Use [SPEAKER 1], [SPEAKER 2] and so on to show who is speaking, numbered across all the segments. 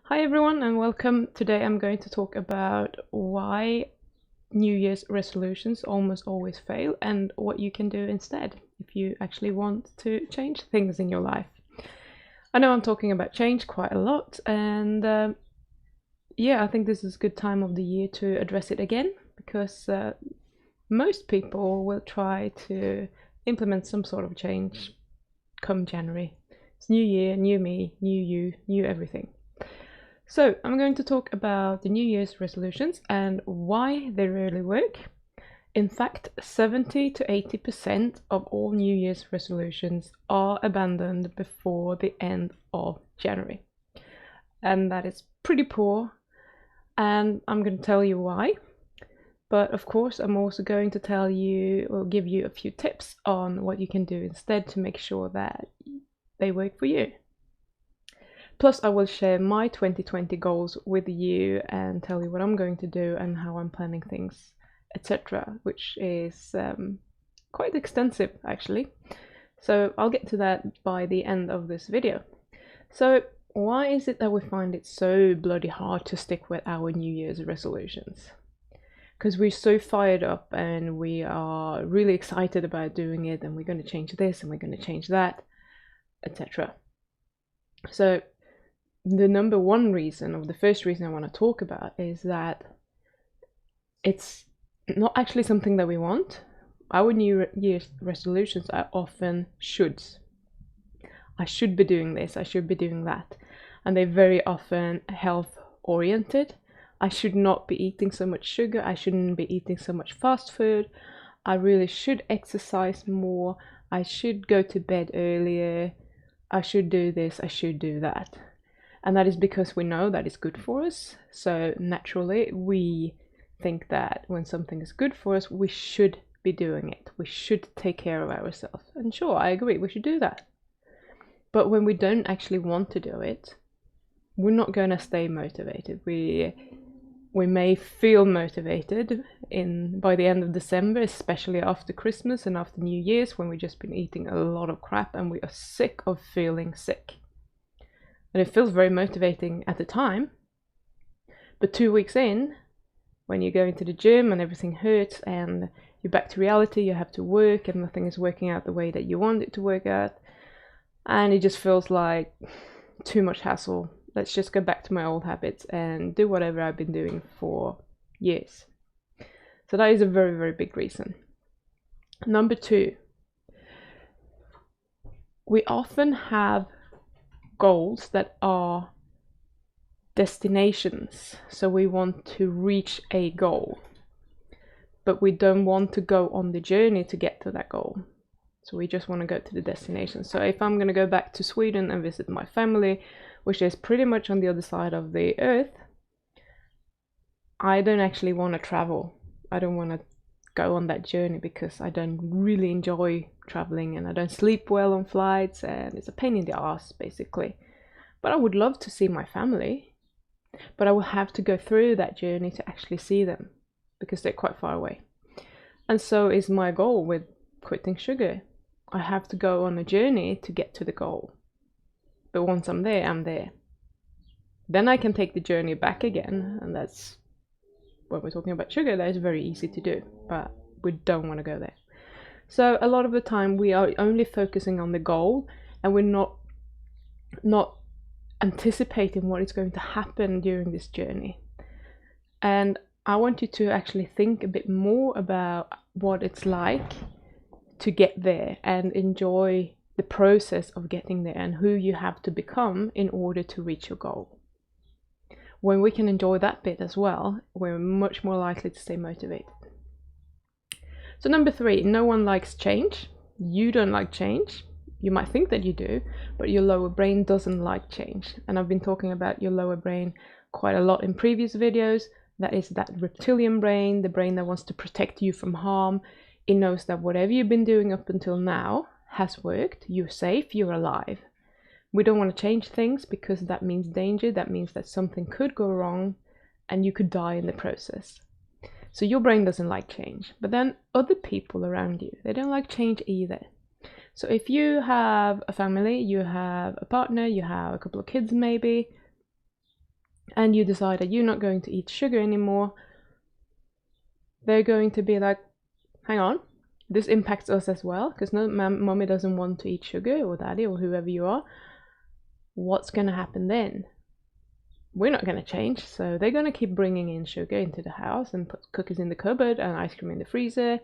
[SPEAKER 1] Hi everyone and welcome. Today I'm going to talk about why New Year's resolutions almost always fail and what you can do instead if you actually want to change things in your life. I know I'm talking about change quite a lot and I think this is a good time of the year to address it again because most people will try to implement some sort of change come January. It's new year, new me, new you, new everything. So I'm going to talk about the New Year's resolutions and why they rarely work. In fact, 70 to 80% of all New Year's resolutions are abandoned before the end of January. And that is pretty poor, and I'm going to tell you why. But of course, I'm also going to tell you or give you a few tips on what you can do instead to make sure that they work for you. Plus, I will share my 2020 goals with you and tell you what I'm going to do and how I'm planning things, etc., which is quite extensive actually. So I'll get to that by the end of this video. So why is it that we find it so bloody hard to stick with our New Year's resolutions? Because we're so fired up and we are really excited about doing it, and we're going to change this and we're going to change that, etc. So the number one reason, or the first reason I want to talk about, is that it's not actually something that we want. Our New Year's resolutions are often shoulds. I should be doing this, I should be doing that. And they're very often health oriented. I should not be eating so much sugar, I shouldn't be eating so much fast food, I really should exercise more, I should go to bed earlier, I should do this, I should do that. And that is because we know that it's good for us. So naturally, we think that when something is good for us, we should be doing it. We should take care of ourselves. And sure, I agree, we should do that. But when we don't actually want to do it, we're not going to stay motivated. We may feel motivated by the end of December, especially after Christmas and after New Year's, when we've just been eating a lot of crap and we are sick of feeling sick. And it feels very motivating at the time, but 2 weeks in, when you go into the gym and everything hurts and you're back to reality, you have to work and nothing is working out the way that you want it to work out, and it just feels like too much hassle. Let's just go back to my old habits and do whatever I've been doing for years. So that is a very, very big reason. Number two, we often have goals that are destinations. So we want to reach a goal, but we don't want to go on the journey to get to that goal. So we just want to go to the destination. So if I'm going to go back to Sweden and visit my family, which is pretty much on the other side of the earth, I don't actually want to travel. I don't want to go on that journey because I don't really enjoy traveling and I don't sleep well on flights and it's a pain in the ass basically. But I would love to see my family, but I will have to go through that journey to actually see them because they're quite far away. And so is my goal with quitting sugar. I have to go on a journey to get to the goal. But once I'm there, I'm there. Then I can take the journey back again, and that's, when we're talking about sugar, that is very easy to do, but we don't want to go there. So a lot of the time we are only focusing on the goal and we're not anticipating what is going to happen during this journey. And I want you to actually think a bit more about what it's like to get there and enjoy the process of getting there and who you have to become in order to reach your goal. When we can enjoy that bit as well, we're much more likely to stay motivated. So number three, no one likes change. You don't like change. You might think that you do, but your lower brain doesn't like change. And I've been talking about your lower brain quite a lot in previous videos. That is that reptilian brain, the brain that wants to protect you from harm. It knows that whatever you've been doing up until now has worked. You're safe, you're alive. We don't want to change things because that means danger. That means that something could go wrong and you could die in the process. So your brain doesn't like change. But then other people around you, they don't like change either. So if you have a family, you have a partner, you have a couple of kids maybe, and you decide that you're not going to eat sugar anymore, they're going to be like, hang on, this impacts us as well, because no, mommy doesn't want to eat sugar, or daddy, or whoever you are. What's going to happen then? We're not going to change, so they're going to keep bringing in sugar into the house and put cookies in the cupboard and ice cream in the freezer,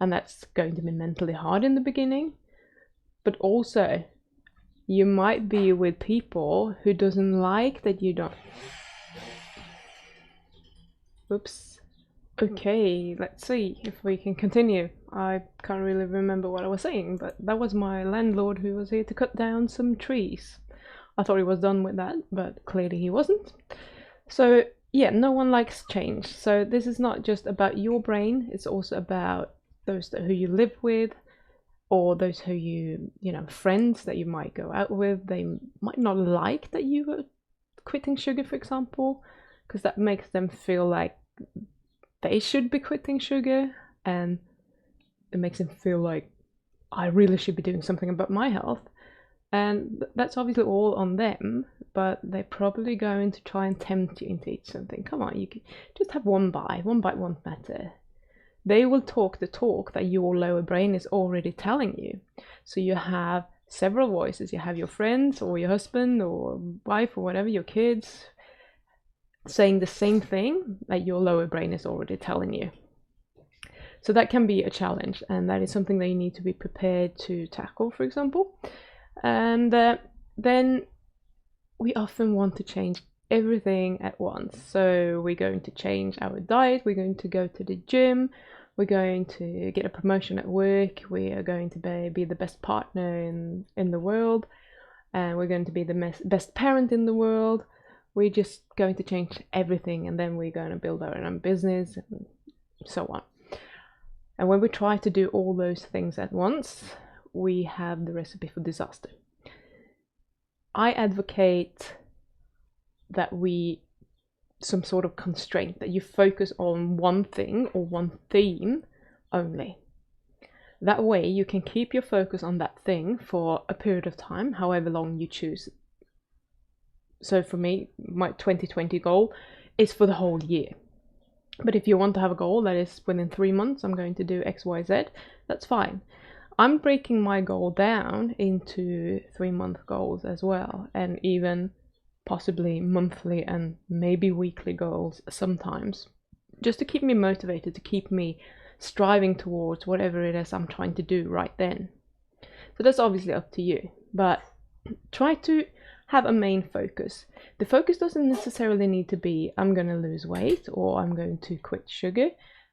[SPEAKER 1] and that's going to be mentally hard in the beginning. But also, you might be with people who doesn't like that you don't. Oops. Okay, let's see if we can continue. I can't really remember what I was saying, but that was my landlord who was here to cut down some trees. I thought he was done with that, but clearly he wasn't. So yeah, no one likes change. So this is not just about your brain, it's also about those who you live with, or those who you know, friends that you might go out with. They might not like that you are quitting sugar, for example, because that makes them feel like they should be quitting sugar, and it makes them feel like I really should be doing something about my health. And that's obviously all on them, but they're probably going to try and tempt you into eating something. Come on, you can just have one bite won't matter. They will talk the talk that your lower brain is already telling you. So you have several voices. You have your friends, or your husband, or wife, or whatever, your kids, saying the same thing that your lower brain is already telling you. So that can be a challenge, and that is something that you need to be prepared to tackle, for example. And then we often want to change everything at once. So we're going to change our diet, we're going to go to the gym, we're going to get a promotion at work, we are going to be the best partner in the world, and we're going to be the best parent in the world. We're just going to change everything, and then we're going to build our own business, and so on. And when we try to do all those things at once, we have the recipe for disaster. I advocate that some sort of constraint, that you focus on one thing or one theme only. That way you can keep your focus on that thing for a period of time, however long you choose. So for me, my 2020 goal is for the whole year. But if you want to have a goal that is within 3 months, I'm going to do X, Y, Z, that's fine. I'm breaking my goal down into 3-month goals as well, and even possibly monthly and maybe weekly goals sometimes, just to keep me motivated, to keep me striving towards whatever it is I'm trying to do right then. So that's obviously up to you, but try to have a main focus. The focus doesn't necessarily need to be I'm going to lose weight or I'm going to quit sugar.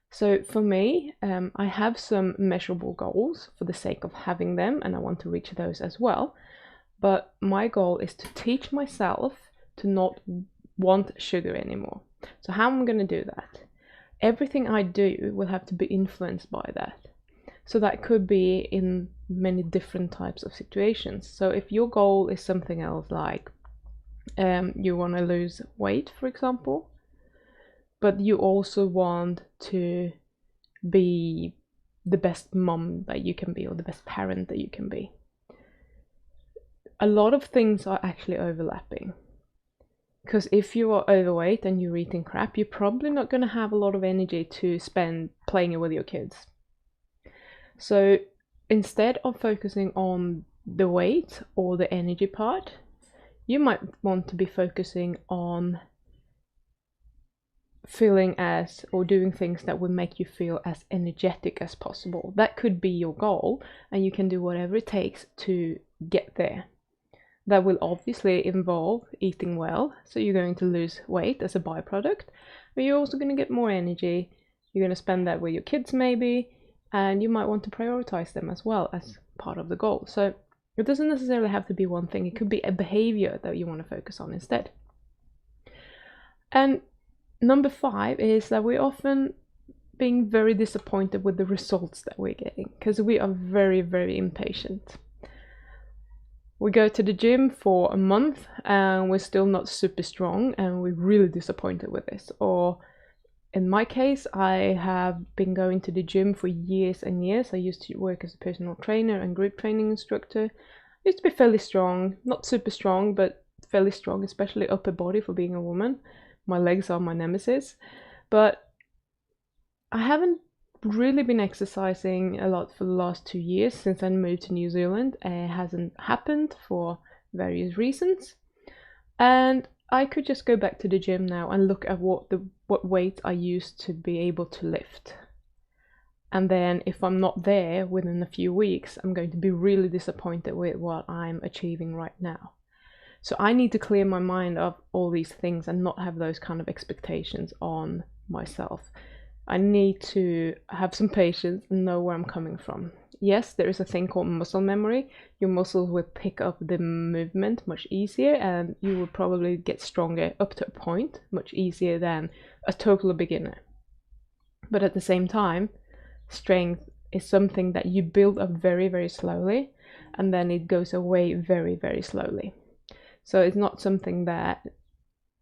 [SPEAKER 1] So for me, I have some measurable goals for the sake of having them, and I want to reach those as well. But my goal is to teach myself to not want sugar anymore. So how am I going to do that? Everything I do will have to be influenced by that. So that could be in many different types of situations. So if your goal is something else, like you want to lose weight, for example, but you also want to be the best mom that you can be, or the best parent that you can be, a lot of things are actually overlapping. Because if you are overweight and you're eating crap, you're probably not going to have a lot of energy to spend playing with your kids. So instead of focusing on the weight or the energy part, you might want to be focusing on feeling as, or doing things that will make you feel as energetic as possible. That could be your goal, and you can do whatever it takes to get there. That will obviously involve eating well, so you're going to lose weight as a byproduct, but you're also going to get more energy. You're going to spend that with your kids maybe, and you might want to prioritize them as well as part of the goal. So it doesn't necessarily have to be one thing. It could be a behavior that you want to focus on instead. And number 5 is that we're often being very disappointed with the results that we're getting, because we are very, very impatient. We go to the gym for a month and we're still not super strong, and we're really disappointed with this. Or in my case, I have been going to the gym for years and years. I used to work as a personal trainer and group training instructor. I used to be fairly strong, not super strong, but fairly strong, especially upper body for being a woman. My legs are my nemesis. But I haven't really been exercising a lot for the last 2 years since I moved to New Zealand. It hasn't happened for various reasons. And I could just go back to the gym now and look at what weight I used to be able to lift. And then if I'm not there within a few weeks, I'm going to be really disappointed with what I'm achieving right now. So I need to clear my mind of all these things and not have those kind of expectations on myself. I need to have some patience and know where I'm coming from. Yes, there is a thing called muscle memory. Your muscles will pick up the movement much easier, and you will probably get stronger up to a point, much easier than a total beginner. But at the same time, strength is something that you build up very, very slowly, and then it goes away very, very slowly. So it's not something that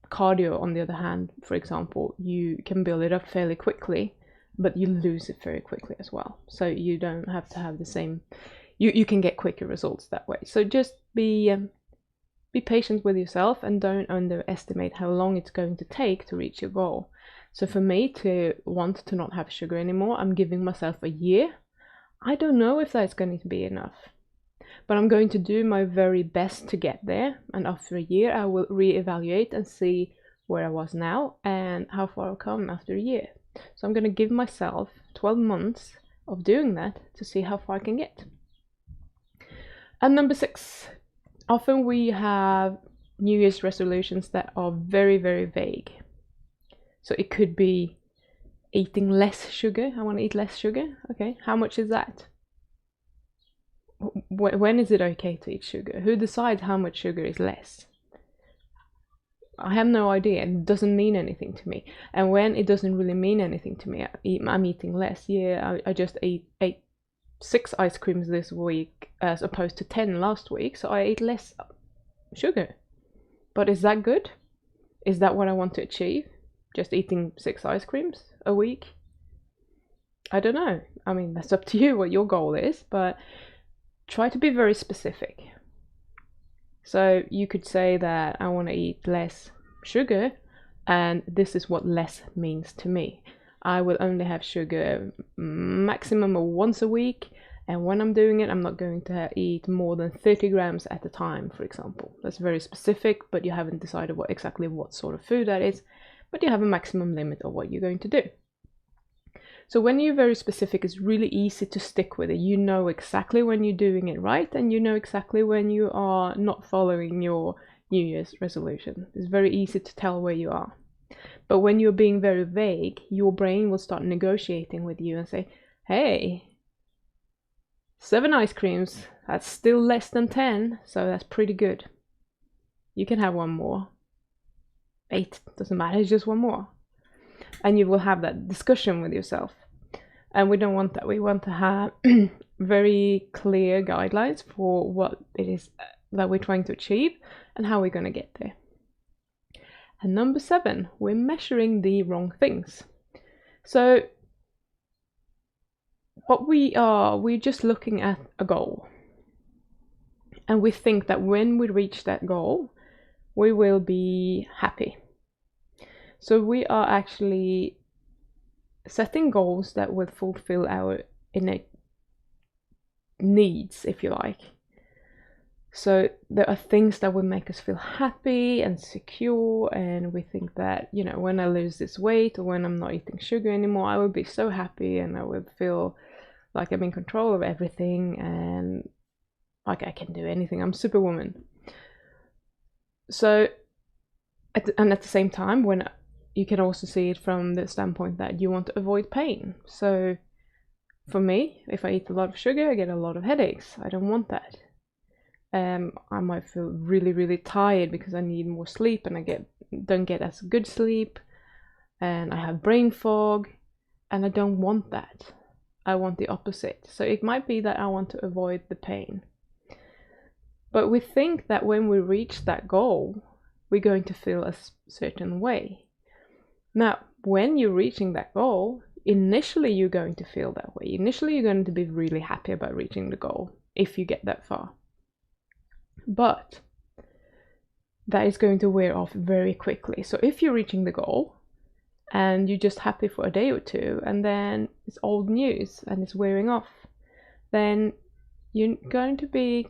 [SPEAKER 1] cardio, on the other hand, for example, you can build it up fairly quickly, but you lose it very quickly as well. So you don't have to have the same, you can get quicker results that way. So just be patient with yourself and don't underestimate how long it's going to take to reach your goal. So for me to want to not have sugar anymore, I'm giving myself a year. I don't know if that's going to be enough, but I'm going to do my very best to get there. And after a year, I will reevaluate and see where I was now and how far I've come after a year. So I'm going to give myself 12 months of doing that to see how far I can get. And number 6, often we have New Year's resolutions that are very, very vague. So it could be eating less sugar. I want to eat less sugar. Okay, how much is that? When is it okay to eat sugar? Who decides how much sugar is less? I have no idea. It doesn't mean anything to me. And when it doesn't really mean anything to me, I'm eating less. Yeah, I just ate 6 ice creams this week as opposed to 10 last week, so I ate less sugar. But is that good? Is that what I want to achieve? Just eating 6 ice creams a week? I don't know. I mean, that's up to you what your goal is, but try to be very specific. So you could say that I want to eat less sugar, and this is what less means to me. I will only have sugar maximum of once a week, and when I'm doing it, I'm not going to eat more than 30 grams at a time, for example. That's very specific, but you haven't decided exactly what sort of food that is, but you have a maximum limit of what you're going to do. So when you're very specific, it's really easy to stick with it. You know exactly when you're doing it right, and you know exactly when you are not following your New Year's resolution. It's very easy to tell where you are. But when you're being very vague, your brain will start negotiating with you and say, hey, 7 ice creams, that's still less than 10, so that's pretty good. You can have one more. 8, doesn't matter, it's just one more. And you will have that discussion with yourself. And we don't want that. We want to have very clear guidelines for what it is that we're trying to achieve and how we're going to get there. And number 7, we're measuring the wrong things. So what we're just looking at a goal. And we think that when we reach that goal, we will be happy. So we are actually setting goals that will fulfill our innate needs, if you like. So there are things that will make us feel happy and secure, and we think that, you know, when I lose this weight or when I'm not eating sugar anymore, I will be so happy and I will feel like I'm in control of everything and like I can do anything. I'm Superwoman. So, at the same time, when you can also see it from the standpoint that you want to avoid pain. So for me, if I eat a lot of sugar, I get a lot of headaches. I don't want that. I might feel really, really tired because I need more sleep and I don't get as good sleep, and I have brain fog, and I don't want that. I want the opposite. So it might be that I want to avoid the pain. But we think that when we reach that goal, we're going to feel a certain way. Now, when you're reaching that goal, initially you're going to feel that way. Initially you're going to be really happy about reaching the goal if you get that far. But that is going to wear off very quickly. So if you're reaching the goal and you're just happy for a day or two, and then it's old news and it's wearing off, then you're going to be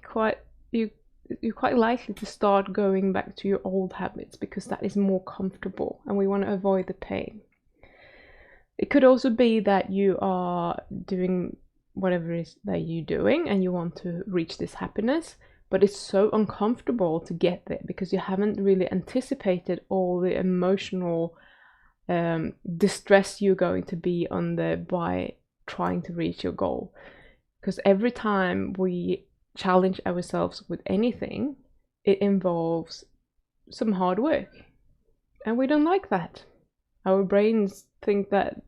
[SPEAKER 1] you're quite likely to start going back to your old habits, because that is more comfortable and we want to avoid the pain. It could also be that you are doing whatever it is that you're doing and you want to reach this happiness, but it's so uncomfortable to get there because you haven't really anticipated all the emotional distress you're going to be under by trying to reach your goal. Because every time we challenge ourselves with anything, it involves some hard work, and we don't like that. Our brains think that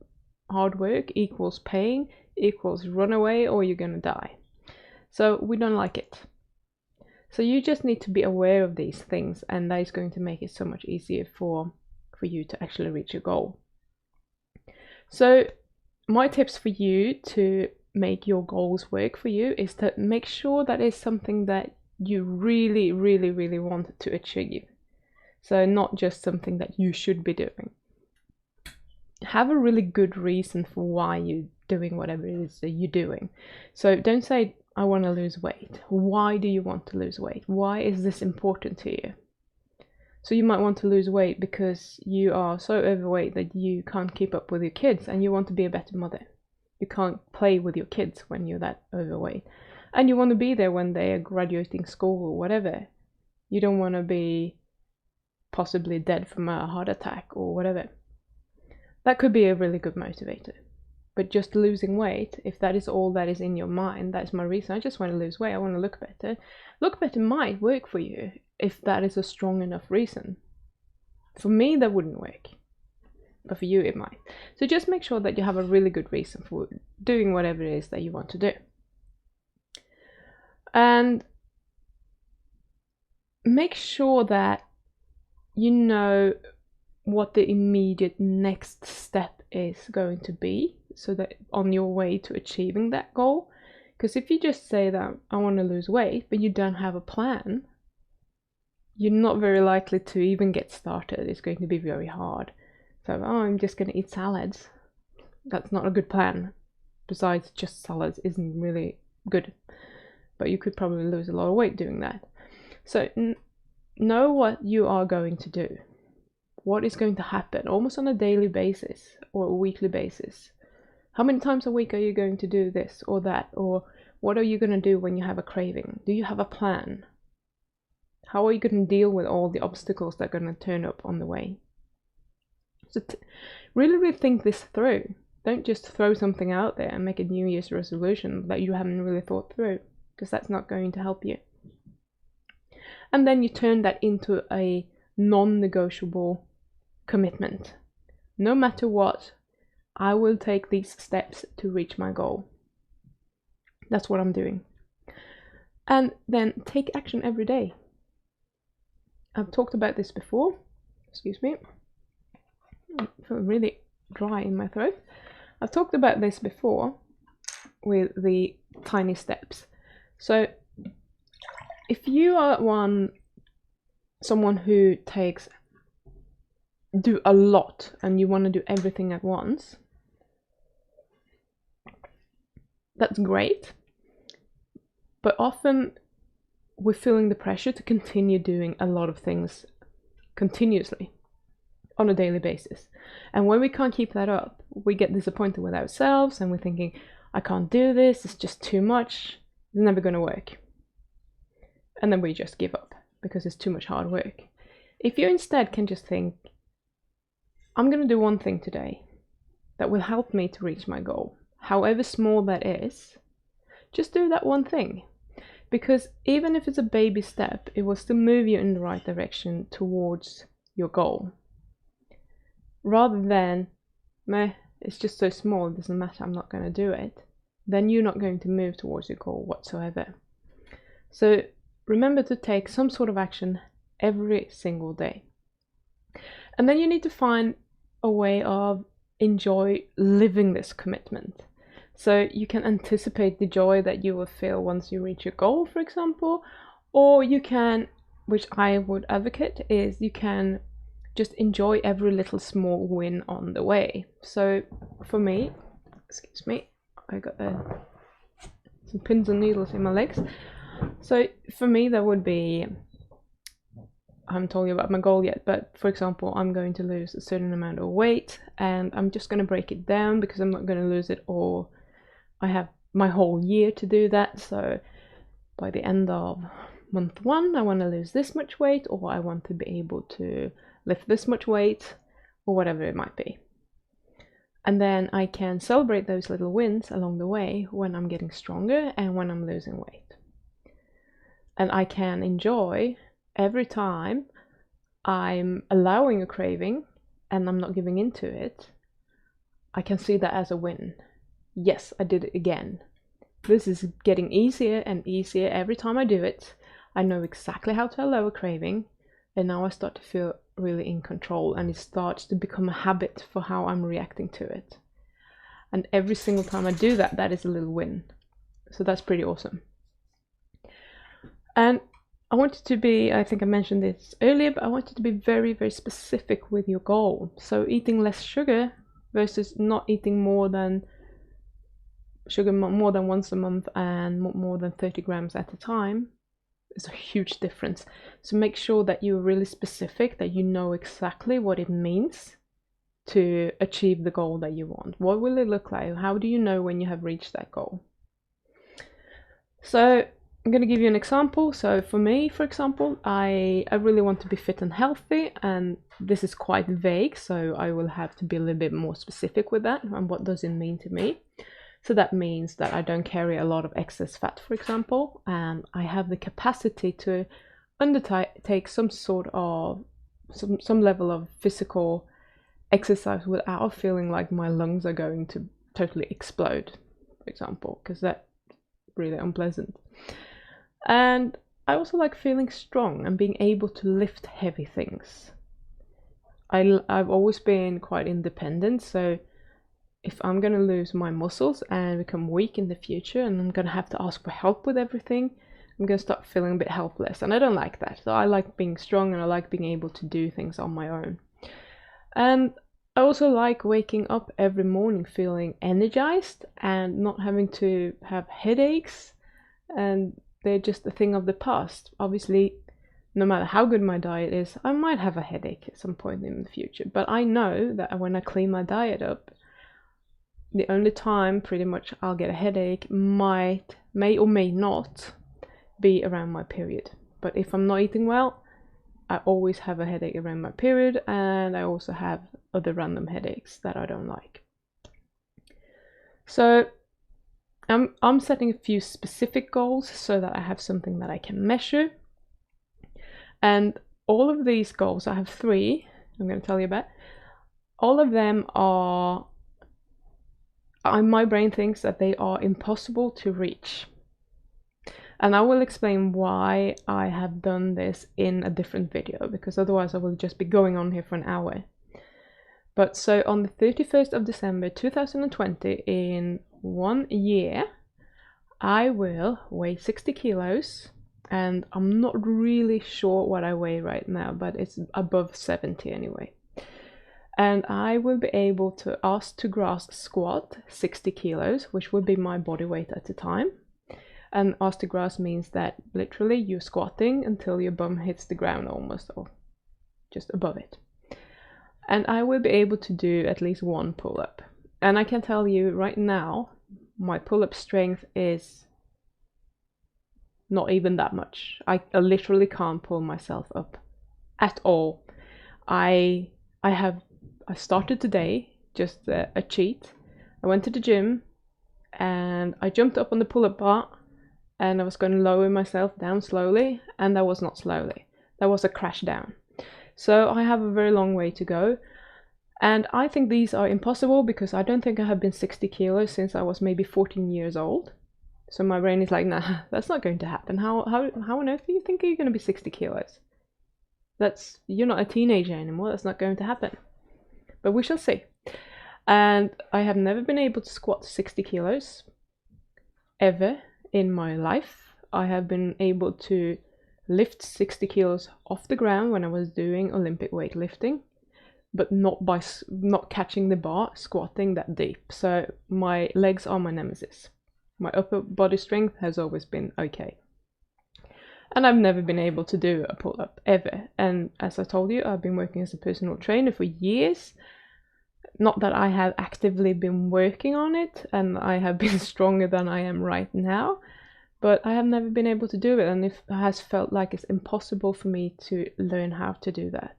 [SPEAKER 1] hard work equals pain, equals run away, or you're gonna die. So we don't like it. So you just need to be aware of these things, and that is going to make it so much easier for you to actually reach your goal. So my tips for you to make your goals work for you is to make sure that it's something that you really, really, really want to achieve. So not just something that you should be doing. Have a really good reason for why you're doing whatever it is that you're doing. So don't say, I want to lose weight. Why do you want to lose weight? Why is this important to you? So you might want to lose weight because you are so overweight that you can't keep up with your kids and you want to be a better mother. You can't play with your kids when you're that overweight. And you want to be there when they are graduating school or whatever. You don't want to be possibly dead from a heart attack or whatever. That could be a really good motivator. But just losing weight, if that is all that is in your mind, that's my reason, I just want to lose weight, I want to look better. Look better might work for you if that is a strong enough reason. For me, that wouldn't work. But for you, it might. So just make sure that you have a really good reason for doing whatever it is that you want to do. And make sure that you know what the immediate next step is going to be, so that on your way to achieving that goal. Because if you just say that I want to lose weight, but you don't have a plan, you're not very likely to even get started. It's going to be very hard. So, I'm just going to eat salads. That's not a good plan. Besides, just salads isn't really good. But you could probably lose a lot of weight doing that. So, know what you are going to do. What is going to happen almost on a daily basis or a weekly basis. How many times a week are you going to do this or that? Or what are you going to do when you have a craving? Do you have a plan? How are you going to deal with all the obstacles that are going to turn up on the way? So really think this through. Don't just throw something out there and make a New Year's resolution that you haven't really thought through, because that's not going to help you. And then you turn that into a non-negotiable commitment. No matter what, I will take these steps to reach my goal. That's what I'm doing. And then take action every day. I've talked about this before. Excuse me. I feel really dry in my throat. I've talked about this before with the tiny steps. So if you are someone who do a lot and you want to do everything at once, that's great. But often we're feeling the pressure to continue doing a lot of things continuously on a daily basis. And when we can't keep that up, we get disappointed with ourselves and we're thinking, I can't do this, it's just too much, it's never going to work. And then we just give up because it's too much hard work. If you instead can just think, I'm going to do one thing today that will help me to reach my goal, however small that is, just do that one thing. Because even if it's a baby step, it will still move you in the right direction towards your goal. Rather than, meh, it's just so small, it doesn't matter, I'm not going to do it, then you're not going to move towards your goal whatsoever. So remember to take some sort of action every single day. And then you need to find a way of enjoy living this commitment. So you can anticipate the joy that you will feel once you reach your goal, for example, or you can which I would advocate, is you can just enjoy every little small win on the way. So for me, excuse me, I got some pins and needles in my legs. So for me, that would be, I haven't told you about my goal yet, but for example, I'm going to lose a certain amount of weight, and I'm just going to break it down because I'm not going to lose it all. I have my whole year to do that. So by the end of month 1, I want to lose this much weight, or I want to be able to lift this much weight, or whatever it might be. And then I can celebrate those little wins along the way when I'm getting stronger and when I'm losing weight. And I can enjoy every time I'm allowing a craving and I'm not giving into it. I can see that as a win. Yes, I did it again. This is getting easier and easier every time I do it. I know exactly how to allow a craving, and now I start to feel really in control, and it starts to become a habit for how I'm reacting to it. And every single time I do that, that is a little win. So that's pretty awesome. And I want you to be, I think I mentioned this earlier, but I want you to be very, very specific with your goal. So eating less sugar versus not eating more than sugar more than once a month and more than 30 grams at a time is a huge difference. So make sure that you're really specific, that you know exactly what it means to achieve the goal that you want. What will it look like? How do you know when you have reached that goal? So I'm going to give you an example. So for me, for example, I really want to be fit and healthy, and this is quite vague, so I will have to be a little bit more specific with that, and what does it mean to me. So that means that I don't carry a lot of excess fat, for example, and I have the capacity to undertake some sort of some level of physical exercise without feeling like my lungs are going to totally explode, for example, because that's really unpleasant. And I also like feeling strong and being able to lift heavy things. I've always been quite independent, so if I'm going to lose my muscles and become weak in the future and I'm going to have to ask for help with everything, I'm going to start feeling a bit helpless, and I don't like that. So I like being strong, and I like being able to do things on my own. And I also like waking up every morning feeling energized and not having to have headaches, and they're just a thing of the past. Obviously, no matter how good my diet is, I might have a headache at some point in the future, but I know that when I clean my diet up, the only time pretty much I'll get a headache may or may not be around my period. But if I'm not eating well, I always have a headache around my period, and I also have other random headaches that I don't like. So I'm setting a few specific goals so that I have something that I can measure. And all of these goals, I have 3, I'm going to tell you about. All of them are, my brain thinks that they are impossible to reach. And I will explain why I have done this in a different video, because otherwise I will just be going on here for an hour. But so on the 31st of December 2020, in 1 year, I will weigh 60 kilos, and I'm not really sure what I weigh right now, but it's above 70 anyway. And I will be able to ask to grass squat 60 kilos, which would be my body weight at the time. And ask to grass means that literally you're squatting until your bum hits the ground almost, or just above it. And I will be able to do at least 1 pull-up. And I can tell you right now, my pull-up strength is not even that much. I literally can't pull myself up at all. I started today, just a cheat. I went to the gym and I jumped up on the pull-up bar, and I was going to lower myself down slowly, and that was not slowly. That was a crash down. So I have a very long way to go. And I think these are impossible because I don't think I have been 60 kilos since I was maybe 14 years old. So my brain is like, nah, that's not going to happen. How on earth do you think you're going to be 60 kilos? You're not a teenager anymore. That's not going to happen. But we shall see. And I have never been able to squat 60 kilos ever in my life. I have been able to lift 60 kilos off the ground when I was doing Olympic weightlifting, but not catching the bar, squatting that deep. So my legs are my nemesis. My upper body strength has always been okay. And I've never been able to do a pull-up ever. And as I told you, I've been working as a personal trainer for years. Not that I have actively been working on it, and I have been stronger than I am right now, but I have never been able to do it, and it has felt like it's impossible for me to learn how to do that.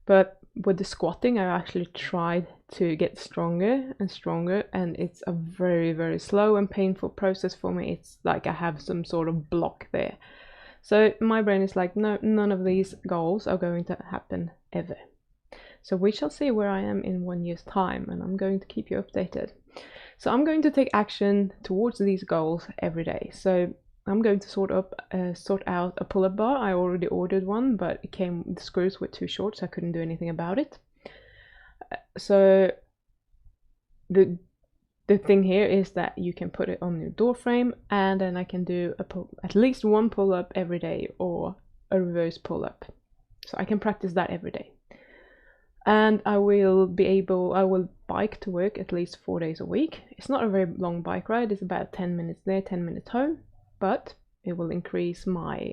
[SPEAKER 1] But with the squatting, I actually tried to get stronger and stronger, and it's a very, very slow and painful process for me. It's like I have some sort of block there. So my brain is like, no, none of these goals are going to happen ever. So we shall see where I am in 1 year's time, and I'm going to keep you updated. So I'm going to take action towards these goals every day. So I'm going to sort out a pull-up bar. I already ordered one, but the screws were too short, so I couldn't do anything about it. So the thing here is that you can put it on your door frame, and then I can do at least one pull-up every day or a reverse pull-up. So I can practice that every day. And I will bike to work at least 4 days a week. It's not a very long bike ride, it's about 10 minutes there, 10 minutes home, but it will increase my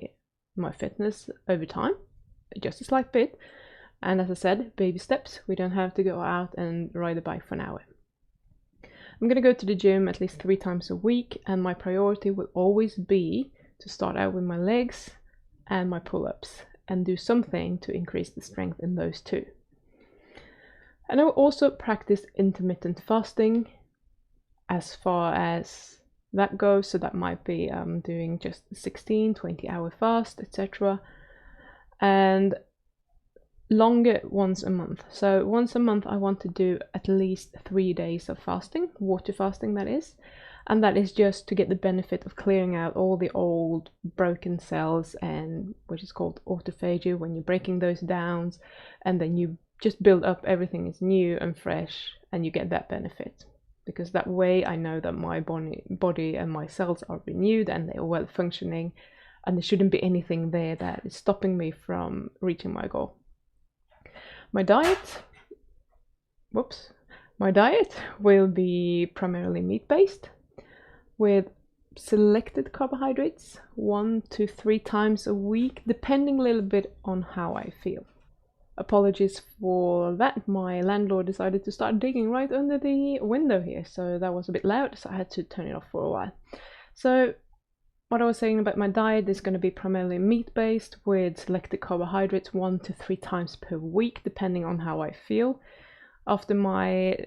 [SPEAKER 1] fitness over time, just a slight bit. And as I said, baby steps. We don't have to go out and ride a bike for an hour. I'm gonna go to the gym at least 3 times a week, and my priority will always be to start out with my legs and my pull-ups and do something to increase the strength in those two. And I will also practice intermittent fasting as far as that goes. So that might be doing just 16, 20-hour fast, etc. And longer once a month. So once a month I want to do at least 3 days of fasting, water fasting that is. And that is just to get the benefit of clearing out all the old broken cells, and which is called autophagy, when you're breaking those down, and then you just build up everything is new and fresh, and you get that benefit. Because that way I know that my body and my cells are renewed and they're well functioning, and there shouldn't be anything there that is stopping me from reaching my goal. My diet will be primarily meat-based with selected carbohydrates 1 to 3 times a week, depending a little bit on how I feel. Apologies for that, my landlord decided to start digging right under the window here, so that was a bit loud, so I had to turn it off for a while. So what I was saying about my diet is going to be primarily meat-based with selected carbohydrates 1 to 3 times per week, depending on how I feel. After my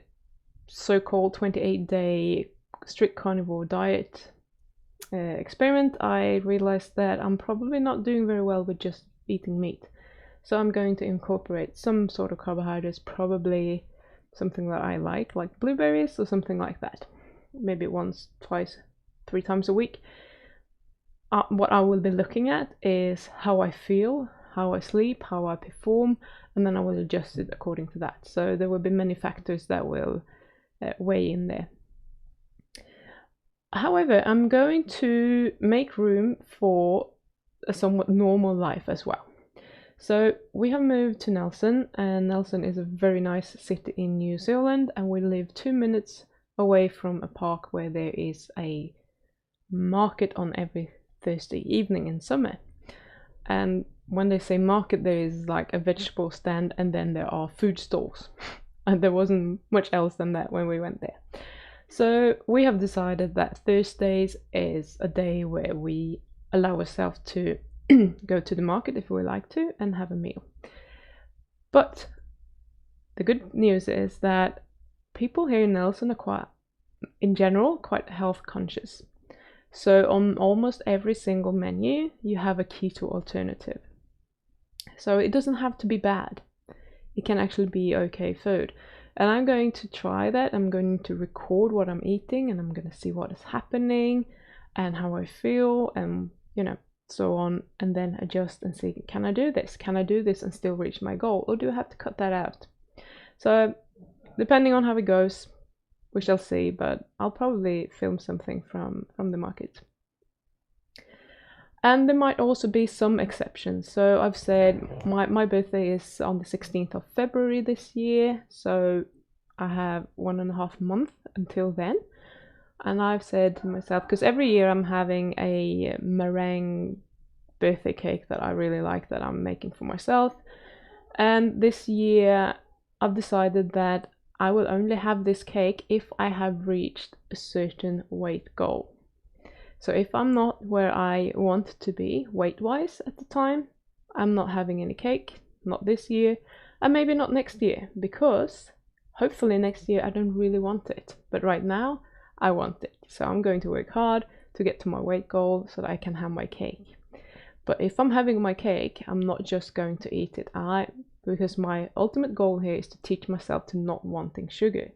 [SPEAKER 1] so-called 28-day strict carnivore diet experiment, I realized that I'm probably not doing very well with just eating meat. So I'm going to incorporate some sort of carbohydrates, probably something that I like blueberries or something like that. Maybe once, twice, 3 times a week. What I will be looking at is how I feel, how I sleep, how I perform, and then I will adjust it according to that. So there will be many factors that will weigh in there. However, I'm going to make room for a somewhat normal life as well. So we have moved to Nelson, and Nelson is a very nice city in New Zealand, and we live 2 minutes away from a park where there is a market on every Thursday evening in summer. And when they say market, there is like a vegetable stand, and then there are food stalls. And there wasn't much else than that when we went there. So we have decided that Thursdays is a day where we allow ourselves to go to the market if we like to and have a meal. But the good news is that people here in Nelson are in general quite health conscious. So on almost every single menu you have a keto alternative. So it doesn't have to be bad. It can actually be okay food. And I'm going to try that. I'm going to record what I'm eating, and I'm going to see what is happening and how I feel, and so on, and then adjust and see, can I do this? Can I do this and still reach my goal, or do I have to cut that out? So depending on how it goes, we shall see, but I'll probably film something from the market. And there might also be some exceptions. So I've said my birthday is on the 16th of February this year, so I have 1.5 months until then. And I've said to myself, because every year I'm having a meringue birthday cake that I really like that I'm making for myself. And this year I've decided that I will only have this cake if I have reached a certain weight goal. So if I'm not where I want to be weight-wise at the time, I'm not having any cake, not this year, and maybe not next year, because hopefully next year I don't really want it. But right now, I want it. So I'm going to work hard to get to my weight goal so that I can have my cake. But if I'm having my cake, I'm not just going to eat it. Because my ultimate goal here is to teach myself to not wanting sugar.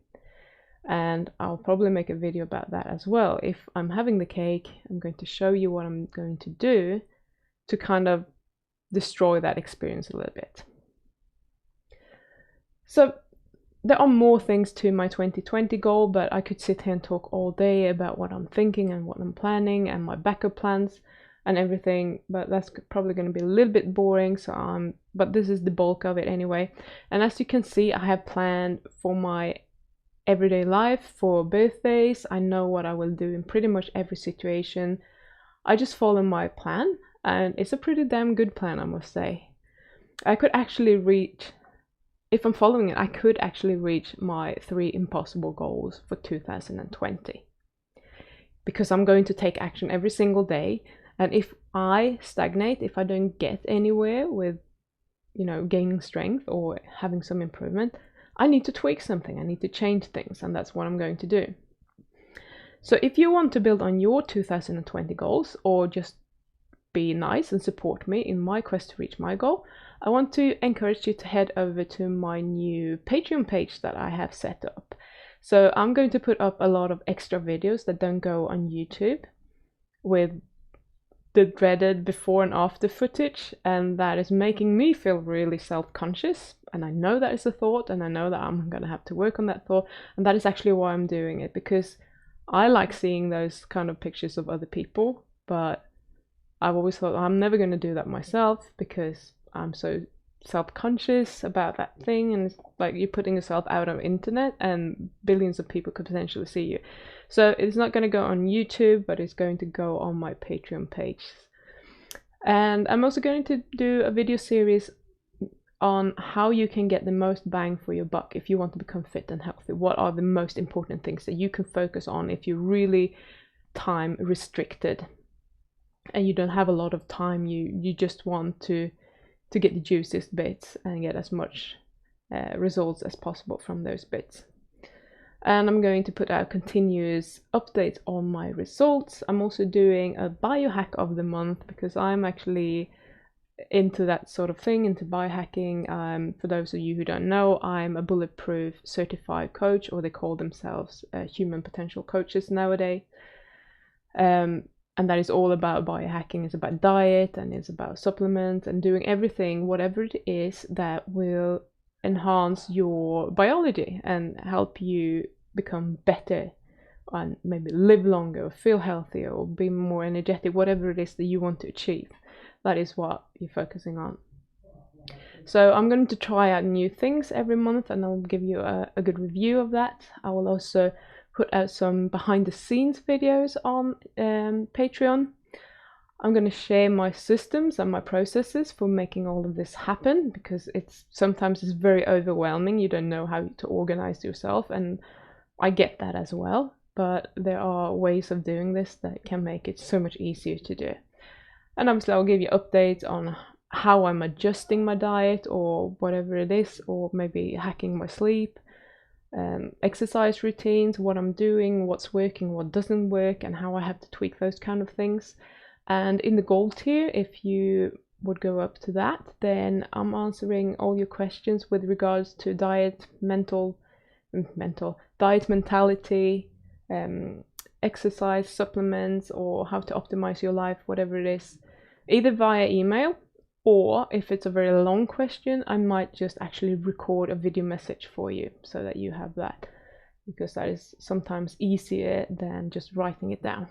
[SPEAKER 1] And I'll probably make a video about that as well. If I'm having the cake, I'm going to show you what I'm going to do to kind of destroy that experience a little bit. So there are more things to my 2020 goal, but I could sit here and talk all day about what I'm thinking and what I'm planning and my backup plans and everything, but that's probably going to be a little bit boring, but this is the bulk of it anyway. And as you can see, I have planned for my everyday life, for birthdays. I know what I will do in pretty much every situation. I just follow my plan, and it's a pretty damn good plan, I must say. I could actually reach, if I'm following it, I could actually reach my 3 impossible goals for 2020. Because I'm going to take action every single day. And if I stagnate, if I don't get anywhere with, gaining strength or having some improvement, I need to tweak something. I need to change things, and that's what I'm going to do. So if you want to build on your 2020 goals, or just be nice and support me in my quest to reach my goal, I want to encourage you to head over to my new Patreon page that I have set up. So I'm going to put up a lot of extra videos that don't go on YouTube with the dreaded before and after footage, and that is making me feel really self-conscious. And I know that is a thought, and I know that I'm going to have to work on that thought, and that is actually why I'm doing it, because I like seeing those kind of pictures of other people, but I've always thought I'm never going to do that myself because I'm so self-conscious about that thing, and it's like you're putting yourself out on the internet and billions of people could potentially see you. So it's not going to go on YouTube, but it's going to go on my Patreon page. And I'm also going to do a video series on how you can get the most bang for your buck if you want to become fit and healthy. What are the most important things that you can focus on if you're really time restricted and you don't have a lot of time, you just want to get the juiciest bits and get as much results as possible from those bits. And I'm going to put out continuous updates on my results. I'm also doing a biohack of the month because I'm actually into that sort of thing, into biohacking. For those of you who don't know, I'm a Bulletproof certified coach, or they call themselves human potential coaches nowadays. And that is all about biohacking. It's about diet, and it's about supplements, and doing everything, whatever it is, that will enhance your biology and help you become better and maybe live longer, or feel healthier, or be more energetic, whatever it is that you want to achieve. That is what you're focusing on. So I'm going to try out new things every month, and I'll give you a good review of that. I will also put out some behind the scenes videos on Patreon. I'm going to share my systems and my processes for making all of this happen, because sometimes it's very overwhelming. You don't know how to organize yourself, and I get that as well. But there are ways of doing this that can make it so much easier to do. And obviously I'll give you updates on how I'm adjusting my diet or whatever it is, or maybe hacking my sleep, exercise routines, what I'm doing, what's working, what doesn't work, and how I have to tweak those kind of things. And in the gold tier, if you would go up to that, then I'm answering all your questions with regards to diet, diet, mentality, exercise, supplements, or how to optimize your life, whatever it is, either via email, or if it's a very long question, I might just actually record a video message for you so that you have that, because that is sometimes easier than just writing it down.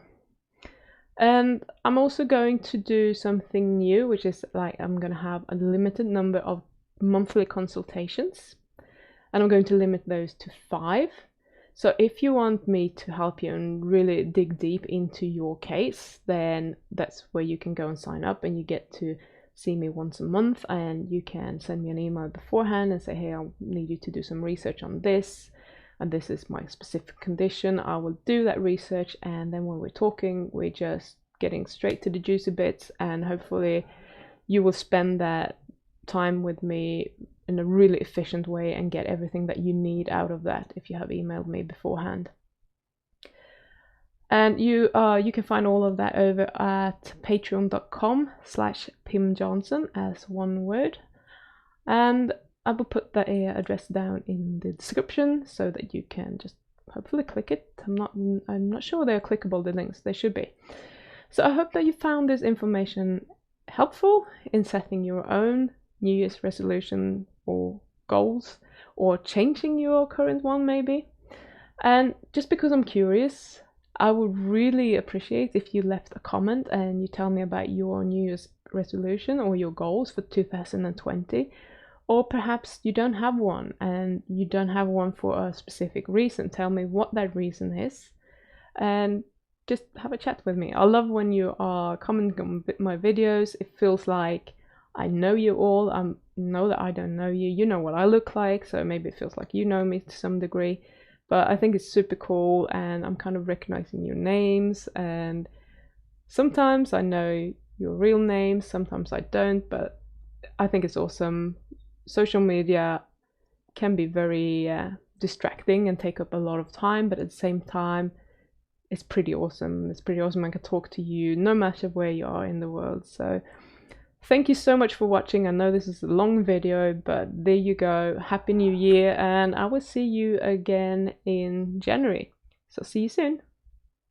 [SPEAKER 1] And I'm also going to do something new, which is like I'm going to have a limited number of monthly consultations, and I'm going to limit those to 5. So if you want me to help you and really dig deep into your case, then that's where you can go and sign up, and you get to see me once a month, and you can send me an email beforehand and say, hey, I need you to do some research on this, and this is my specific condition. I will do that research, and then when we're talking, we're just getting straight to the juicy bits, and hopefully you will spend that time with me in a really efficient way and get everything that you need out of that if you have emailed me beforehand. And you can find all of that over at patreon.com/pimjohnson as one word. And I will put the address down in the description so that you can just hopefully click it. I'm not sure they're clickable, the links. They should be. So I hope that you found this information helpful in setting your own New Year's resolution or goals, or changing your current one maybe. And just because I'm curious, I would really appreciate if you left a comment and you tell me about your New Year's resolution or your goals for 2020. Or perhaps you don't have one, and you don't have one for a specific reason. Tell me what that reason is, and just have a chat with me. I love when you are commenting on my videos. It feels like I know you all. I know that I don't know you. You know what I look like, so maybe it feels like you know me to some degree. But I think it's super cool, and I'm kind of recognizing your names, and sometimes I know your real names, sometimes I don't, but I think it's awesome. Social media can be very distracting and take up a lot of time, but at the same time, it's pretty awesome. It's pretty awesome. I can talk to you no matter where you are in the world. So thank you so much for watching. I know this is a long video, but there you go. Happy New Year, and I will see you again in January. So see you soon.